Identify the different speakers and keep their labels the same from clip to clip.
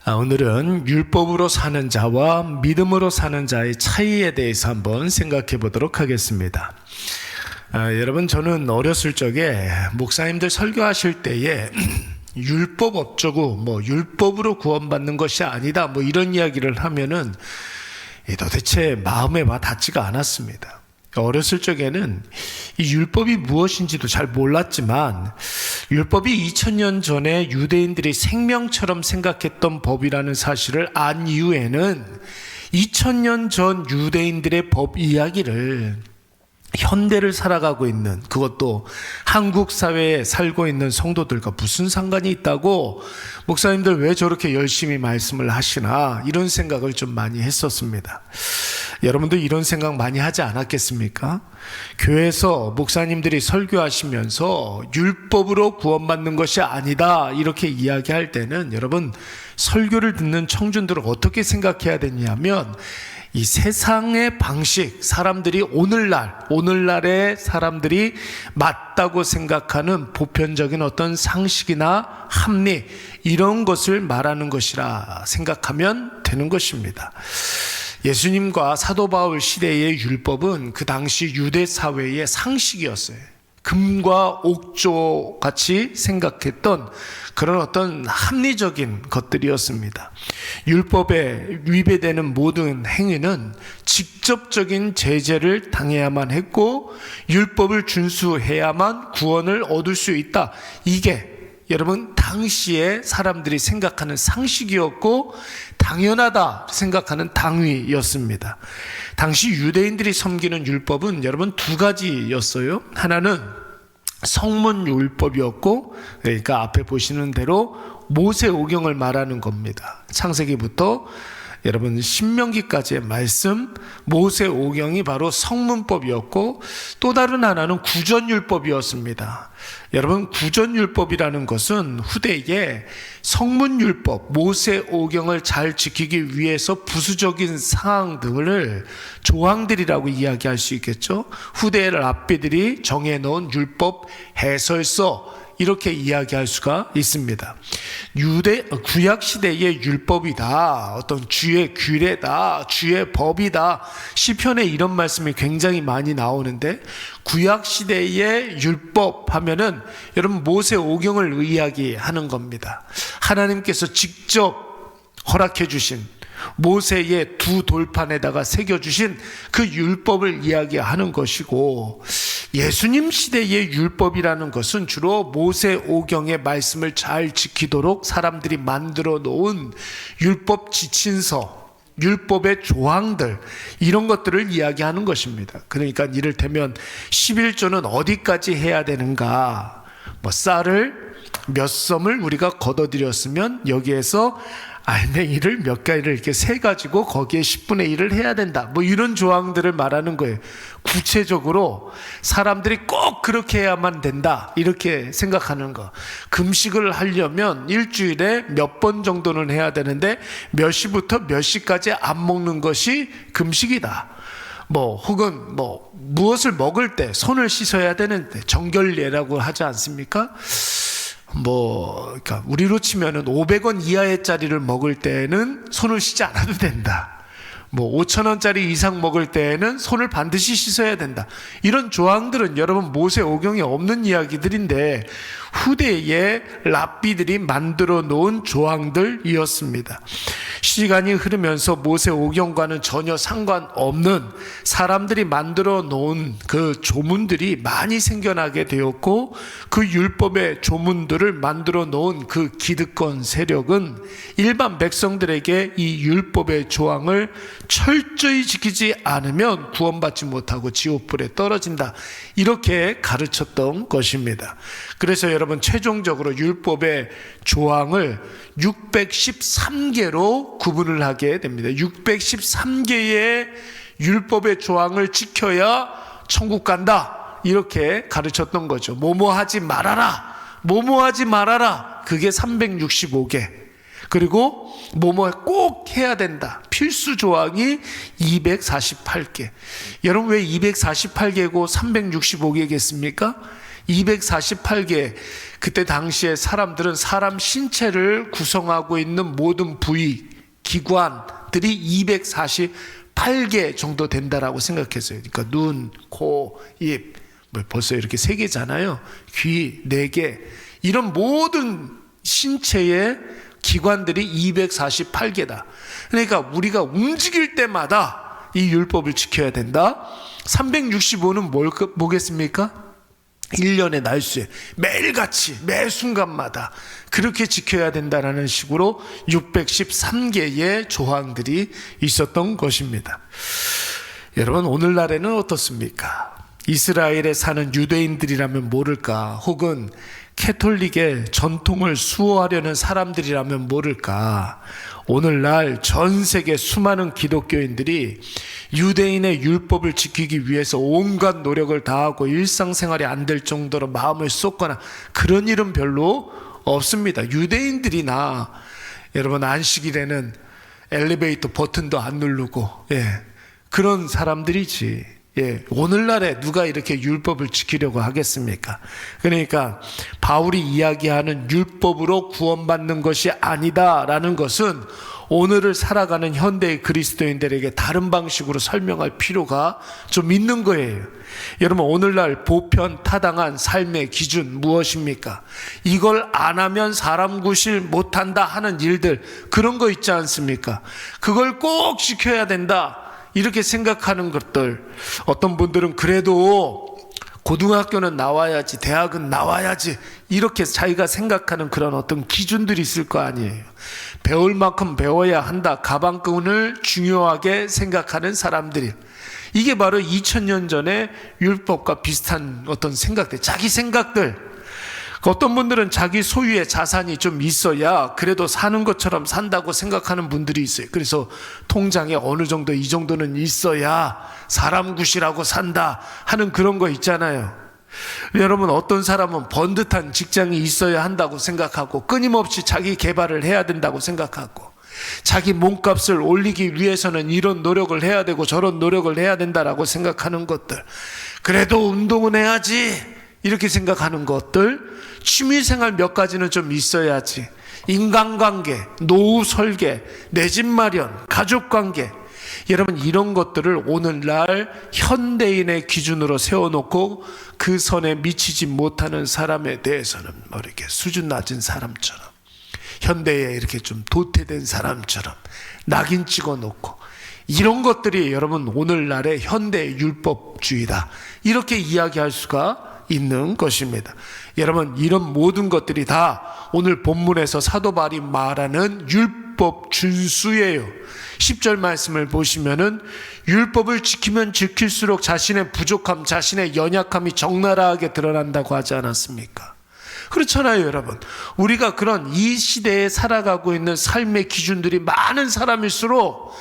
Speaker 1: 오늘은 율법으로 사는 자와 믿음으로 사는 자의 차이에 대해서 한번 생각해 보도록 하겠습니다. 여러분, 저는 어렸을 적에 목사님들 설교하실 때에 율법 어쩌고 율법으로 구원받는 것이 아니다 이런 이야기를 하면은 도대체 마음에 와 닿지가 않았습니다. 어렸을 적에는 이 율법이 무엇인지도 잘 몰랐지만 율법이 2000년 전에 유대인들이 생명처럼 생각했던 법이라는 사실을 안 이후에는 2000년 전 유대인들의 법 이야기를 현대를 살아가고 있는, 그것도 한국 사회에 살고 있는 성도들과 무슨 상관이 있다고 목사님들 왜 저렇게 열심히 말씀을 하시나 이런 생각을 좀 많이 했었습니다. 여러분도 이런 생각 많이 하지 않았겠습니까? 교회에서 목사님들이 설교하시면서 율법으로 구원받는 것이 아니다 이렇게 이야기할 때는 여러분, 설교를 듣는 청중들은 어떻게 생각해야 되냐면 이 세상의 방식, 사람들이 오늘날의 사람들이 맞다고 생각하는 보편적인 어떤 상식이나 합리, 이런 것을 말하는 것이라 생각하면 되는 것입니다. 예수님과 사도 바울 시대의 율법은 그 당시 유대 사회의 상식이었어요. 금과 옥조 같이 생각했던 그런 어떤 합리적인 것들이었습니다. 율법에 위배되는 모든 행위는 직접적인 제재를 당해야만 했고 율법을 준수해야만 구원을 얻을 수 있다. 이게 여러분, 당시에 사람들이 생각하는 상식이었고 당연하다 생각하는 당위였습니다. 당시 유대인들이 섬기는 율법은 여러분 두 가지였어요. 하나는 성문율법이었고, 그러니까 앞에 보시는 대로 모세오경을 말하는 겁니다. 창세기부터 여러분 신명기까지의 말씀, 모세오경이 바로 성문법이었고, 또 다른 하나는 구전율법이었습니다. 여러분, 구전율법이라는 것은 후대에 성문율법, 모세오경을 잘 지키기 위해서 부수적인 사항 등을 조항들이라고 이야기할 수 있겠죠. 후대의 랍비들이 정해놓은 율법 해설서, 이렇게 이야기할 수가 있습니다. 구약 시대의 율법이다, 어떤 주의 규례다, 주의 법이다. 시편에 이런 말씀이 굉장히 많이 나오는데, 구약 시대의 율법 하면은 여러분 모세오경을 이야기하는 겁니다. 하나님께서 직접 허락해 주신, 모세의 두 돌판에다가 새겨주신 그 율법을 이야기하는 것이고, 예수님 시대의 율법이라는 것은 주로 모세오경의 말씀을 잘 지키도록 사람들이 만들어 놓은 율법 지침서, 율법의 조항들, 이런 것들을 이야기하는 것입니다. 그러니까 이를테면 11조는 어디까지 해야 되는가, 쌀을 몇 섬을 우리가 걷어들였으면 여기에서 알맹이를 몇 가지를 이렇게 세 가지고 거기에 10분의 1을 해야 된다, 이런 조항들을 말하는 거예요. 구체적으로 사람들이 꼭 그렇게 해야만 된다 이렇게 생각하는 거. 금식을 하려면 일주일에 몇 번 정도는 해야 되는데 몇 시부터 몇 시까지 안 먹는 것이 금식이다. 혹은 무엇을 먹을 때 손을 씻어야 되는데 정결례라고 하지 않습니까? 그러니까 우리로 치면은 500원 이하의 짜리를 먹을 때는 손을 씻지 않아도 된다. 5,000원짜리 이상 먹을 때에는 손을 반드시 씻어야 된다. 이런 조항들은 여러분 모세오경에 없는 이야기들인데 후대의 랍비들이 만들어 놓은 조항들이었습니다. 시간이 흐르면서 모세오경과는 전혀 상관없는 사람들이 만들어 놓은 그 조문들이 많이 생겨나게 되었고, 그 율법의 조문들을 만들어 놓은 그 기득권 세력은 일반 백성들에게 이 율법의 조항을 철저히 지키지 않으면 구원받지 못하고 지옥불에 떨어진다, 이렇게 가르쳤던 것입니다. 그래서 여러분 최종적으로 율법의 조항을 613개로 구분을 하게 됩니다. 613개의 율법의 조항을 지켜야 천국 간다, 이렇게 가르쳤던 거죠. 뭐뭐하지 말아라, 뭐뭐하지 말아라, 그게 365개. 그리고 뭐뭐 꼭 해야 된다, 필수 조항이 248개. 여러분, 왜 248개고 365개겠습니까? 248개, 그때 당시에 사람들은 사람 신체를 구성하고 있는 모든 부위, 기관들이 248개 정도 된다라고 생각했어요. 그러니까 눈, 코, 입, 벌써 이렇게 3개잖아요. 귀 4개. 이런 모든 신체의 기관들이 248개다. 그러니까 우리가 움직일 때마다 이 율법을 지켜야 된다. 365는 뭐겠습니까? 1년의 날수에 매일같이 매 순간마다 그렇게 지켜야 된다는 식으로 613개의 조항들이 있었던 것입니다. 여러분, 오늘날에는 어떻습니까? 이스라엘에 사는 유대인들이라면 모를까, 혹은 캐톨릭의 전통을 수호하려는 사람들이라면 모를까, 오늘날 전 세계 수많은 기독교인들이 유대인의 율법을 지키기 위해서 온갖 노력을 다하고 일상생활이 안 될 정도로 마음을 쏟거나 그런 일은 별로 없습니다. 유대인들이나 여러분 안식일에는 엘리베이터 버튼도 안 누르고 그런 사람들이지. 오늘날에 누가 이렇게 율법을 지키려고 하겠습니까? 그러니까 바울이 이야기하는 율법으로 구원받는 것이 아니다라는 것은 오늘을 살아가는 현대의 그리스도인들에게 다른 방식으로 설명할 필요가 좀 있는 거예요. 여러분, 오늘날 보편 타당한 삶의 기준 무엇입니까? 이걸 안 하면 사람 구실 못한다 하는 일들, 그런 거 있지 않습니까? 그걸 꼭 지켜야 된다 이렇게 생각하는 것들, 어떤 분들은 그래도 고등학교는 나와야지, 대학은 나와야지, 이렇게 자기가 생각하는 그런 어떤 기준들이 있을 거 아니에요. 배울 만큼 배워야 한다, 가방끈을 중요하게 생각하는 사람들이, 이게 바로 2000년 전에 율법과 비슷한 어떤 생각들, 자기 생각들. 어떤 분들은 자기 소유의 자산이 좀 있어야 그래도 사는 것처럼 산다고 생각하는 분들이 있어요. 그래서 통장에 어느 정도, 이 정도는 있어야 사람 굿이라고 산다 하는 그런 거 있잖아요. 여러분, 어떤 사람은 번듯한 직장이 있어야 한다고 생각하고 끊임없이 자기 개발을 해야 된다고 생각하고, 자기 몸값을 올리기 위해서는 이런 노력을 해야 되고 저런 노력을 해야 된다라고 생각하는 것들, 그래도 운동은 해야지 이렇게 생각하는 것들, 취미생활 몇 가지는 좀 있어야지, 인간관계, 노후 설계, 내 집 마련, 가족관계, 여러분 이런 것들을 오늘날 현대인의 기준으로 세워놓고 그 선에 미치지 못하는 사람에 대해서는 뭐 이렇게 수준 낮은 사람처럼, 현대에 이렇게 좀 도태된 사람처럼 낙인 찍어놓고, 이런 것들이 여러분 오늘날의 현대 율법주의다 이렇게 이야기할 수가 있는 것입니다. 여러분, 이런 모든 것들이 다 오늘 본문에서 사도 바울이 말하는 율법 준수예요. 10절 말씀을 보시면은 율법을 지키면 지킬수록 자신의 부족함, 자신의 연약함이 적나라하게 드러난다고 하지 않았습니까? 그렇잖아요, 여러분. 우리가 그런 이 시대에 살아가고 있는 삶의 기준들이 많은 사람일수록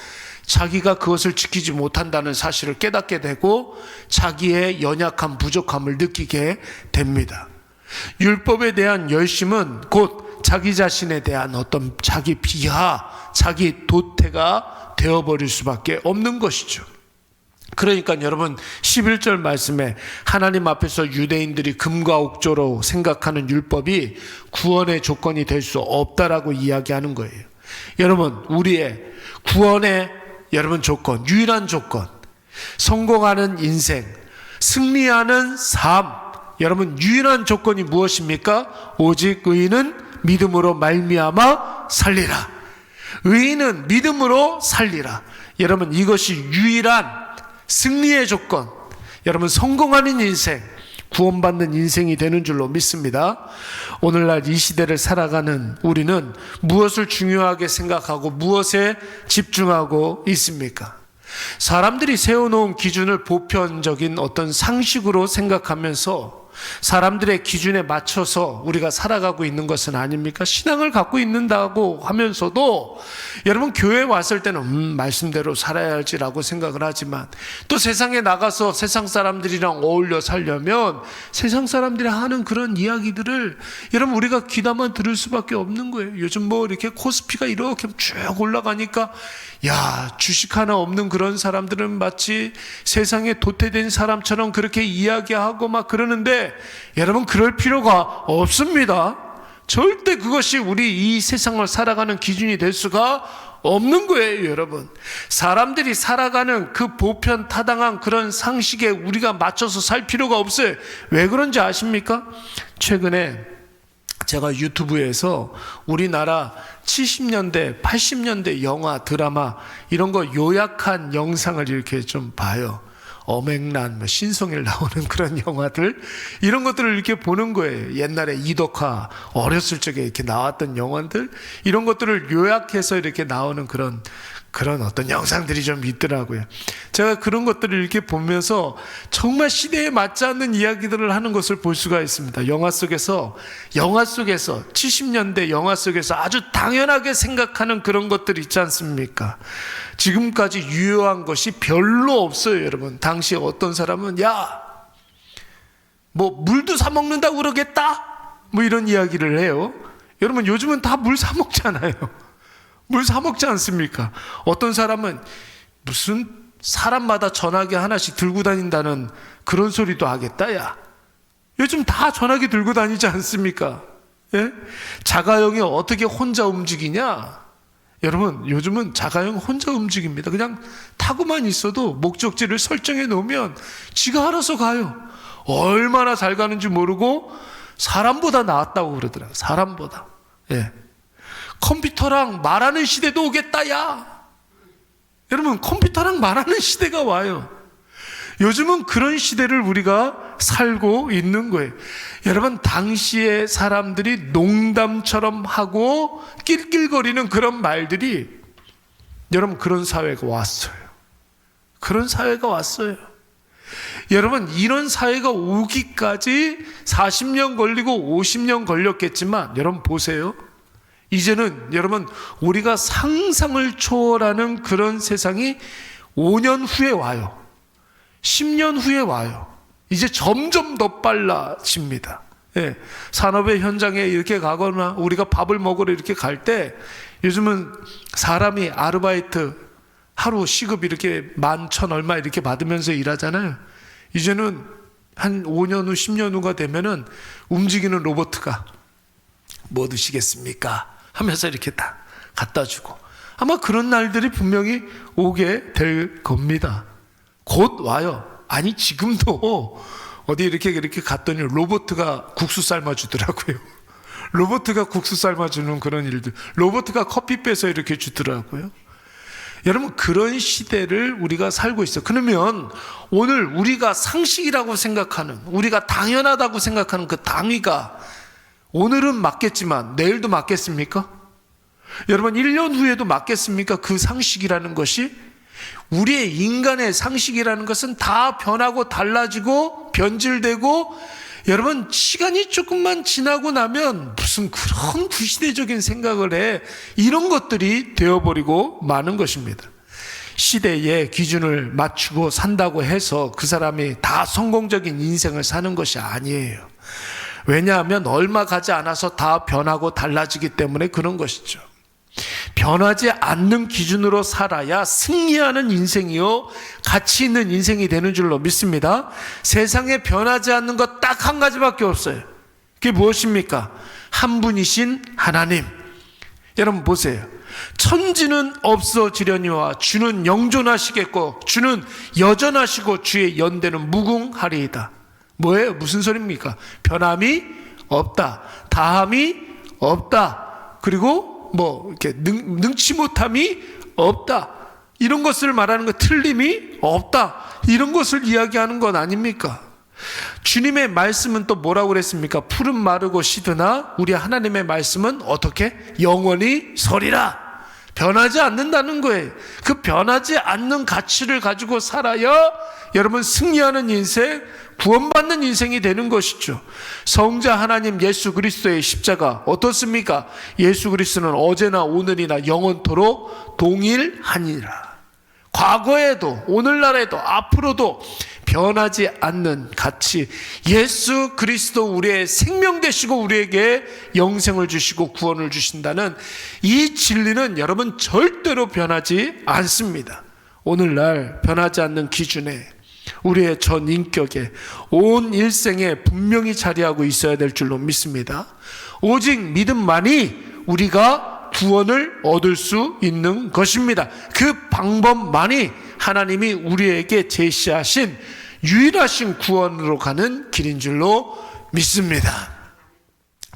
Speaker 1: 자기가 그것을 지키지 못한다는 사실을 깨닫게 되고 자기의 연약함, 부족함을 느끼게 됩니다. 율법에 대한 열심은 곧 자기 자신에 대한 어떤 자기 비하, 자기 도태가 되어버릴 수밖에 없는 것이죠. 그러니까 여러분 11절 말씀에 하나님 앞에서 유대인들이 금과 옥조로 생각하는 율법이 구원의 조건이 될 수 없다라고 이야기하는 거예요. 여러분, 우리의 구원의 여러분 조건, 유일한 조건, 성공하는 인생, 승리하는 삶, 여러분 유일한 조건이 무엇입니까? 오직 의인은 믿음으로 말미암아 살리라. 의인은 믿음으로 살리라. 여러분, 이것이 유일한 승리의 조건, 여러분 성공하는 인생, 구원받는 인생이 되는 줄로 믿습니다. 오늘날 이 시대를 살아가는 우리는 무엇을 중요하게 생각하고 무엇에 집중하고 있습니까? 사람들이 세워놓은 기준을 보편적인 어떤 상식으로 생각하면서 사람들의 기준에 맞춰서 우리가 살아가고 있는 것은 아닙니까? 신앙을 갖고 있는다고 하면서도 여러분 교회에 왔을 때는 말씀대로 살아야지라고 생각을 하지만 또 세상에 나가서 세상 사람들이랑 어울려 살려면 세상 사람들이 하는 그런 이야기들을 여러분 우리가 귀담아 들을 수밖에 없는 거예요. 요즘 뭐 이렇게 코스피가 이렇게 쭉 올라가니까 야, 주식 하나 없는 그런 사람들은 마치 세상에 도태된 사람처럼 그렇게 이야기하고 막 그러는데 있는데 여러분 그럴 필요가 없습니다. 절대 그것이 우리 이 세상을 살아가는 기준이 될 수가 없는 거예요, 여러분. 사람들이 살아가는 그 보편타당한 그런 상식에 우리가 맞춰서 살 필요가 없어요. 왜 그런지 아십니까? 최근에 제가 유튜브에서 우리나라 70년대, 80년대 영화, 드라마 이런 거 요약한 영상을 이렇게 좀 봐요. 어맹란, 신성일 나오는 그런 영화들, 이런 것들을 이렇게 보는 거예요. 옛날에 이덕화 어렸을 적에 이렇게 나왔던 영화들, 이런 것들을 요약해서 이렇게 나오는 그런 어떤 영상들이 좀 있더라고요. 제가 그런 것들을 이렇게 보면서 정말 시대에 맞지 않는 이야기들을 하는 것을 볼 수가 있습니다. 영화 속에서 70년대 영화 속에서 아주 당연하게 생각하는 그런 것들 있지 않습니까? 지금까지 유효한 것이 별로 없어요, 여러분. 당시에 어떤 사람은 물도 사 먹는다고 그러겠다? 이런 이야기를 해요. 여러분, 요즘은 다 물 사 먹잖아요. 물 사 먹지 않습니까? 어떤 사람은 무슨 사람마다 전화기 하나씩 들고 다닌다는 그런 소리도 하겠다, 야. 요즘 다 전화기 들고 다니지 않습니까? 예? 자가용이 어떻게 혼자 움직이냐? 여러분, 요즘은 자가용 혼자 움직입니다. 그냥 타고만 있어도 목적지를 설정해 놓으면 지가 알아서 가요. 얼마나 잘 가는지 모르고 사람보다 낫다고 그러더라고요. 사람보다. 예. 컴퓨터랑 말하는 시대도 오겠다, 야. 여러분, 컴퓨터랑 말하는 시대가 와요. 요즘은 그런 시대를 우리가 살고 있는 거예요. 여러분, 당시에 사람들이 농담처럼 하고 낄낄거리는 그런 말들이, 여러분, 그런 사회가 왔어요. 그런 사회가 왔어요. 여러분, 이런 사회가 오기까지 40년 걸리고 50년 걸렸겠지만, 여러분 보세요. 이제는 여러분, 우리가 상상을 초월하는 그런 세상이 5년 후에 와요. 10년 후에 와요. 이제 점점 더 빨라집니다. 예. 산업의 현장에 이렇게 가거나 우리가 밥을 먹으러 이렇게 갈 때, 요즘은 사람이 아르바이트 하루 시급 이렇게 11,000 얼마 이렇게 받으면서 일하잖아요. 이제는 한 5년 후, 10년 후가 되면은 움직이는 로봇가 뭐 드시겠습니까? 하면서 이렇게 다 갖다 주고, 아마 그런 날들이 분명히 오게 될 겁니다. 곧 와요. 아니, 지금도 어디 이렇게 갔더니 로봇가 국수 삶아주더라고요. 로봇가 국수 삶아주는 그런 일들, 로봇가 커피 빼서 이렇게 주더라고요. 여러분, 그런 시대를 우리가 살고 있어요. 그러면 오늘 우리가 상식이라고 생각하는, 우리가 당연하다고 생각하는 그 당위가 오늘은 맞겠지만 내일도 맞겠습니까? 여러분, 1년 후에도 맞겠습니까? 그 상식이라는 것이, 우리의 인간의 상식이라는 것은 다 변하고 달라지고 변질되고, 여러분, 시간이 조금만 지나고 나면 무슨 그런 구시대적인 생각을 해, 이런 것들이 되어버리고 마는 것입니다. 시대의 기준을 맞추고 산다고 해서 그 사람이 다 성공적인 인생을 사는 것이 아니에요. 왜냐하면 얼마 가지 않아서 다 변하고 달라지기 때문에 그런 것이죠. 변하지 않는 기준으로 살아야 승리하는 인생이요, 가치 있는 인생이 되는 줄로 믿습니다. 세상에 변하지 않는 것 딱 한 가지밖에 없어요. 그게 무엇입니까? 한 분이신 하나님. 여러분 보세요. 천지는 없어지려니와 주는 영존하시겠고 주는 여전하시고 주의 연대는 무궁하리이다. 뭐예요? 무슨 소리입니까? 변함이 없다, 다함이 없다, 그리고 이렇게 능치 못함이 없다, 이런 것을 말하는 거, 틀림이 없다, 이런 것을 이야기하는 것 아닙니까? 주님의 말씀은 또 뭐라고 그랬습니까? 푸른 마르고 시드나 우리 하나님의 말씀은 어떻게? 영원히 서리라. 변하지 않는다는 거예요. 그 변하지 않는 가치를 가지고 살아야 여러분 승리하는 인생, 구원받는 인생이 되는 것이죠. 성자 하나님 예수 그리스도의 십자가 어떻습니까? 예수 그리스도는 어제나 오늘이나 영원토록 동일하니라. 과거에도 오늘날에도 앞으로도 변하지 않는 가치, 예수 그리스도 우리의 생명 되시고 우리에게 영생을 주시고 구원을 주신다는 이 진리는 여러분 절대로 변하지 않습니다. 오늘날 변하지 않는 기준에 우리의 전 인격에 온 일생에 분명히 자리하고 있어야 될 줄로 믿습니다. 오직 믿음만이 우리가 구원을 얻을 수 있는 것입니다. 그 방법만이 하나님이 우리에게 제시하신 유일하신 구원으로 가는 길인 줄로 믿습니다.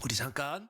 Speaker 1: 우리 잠깐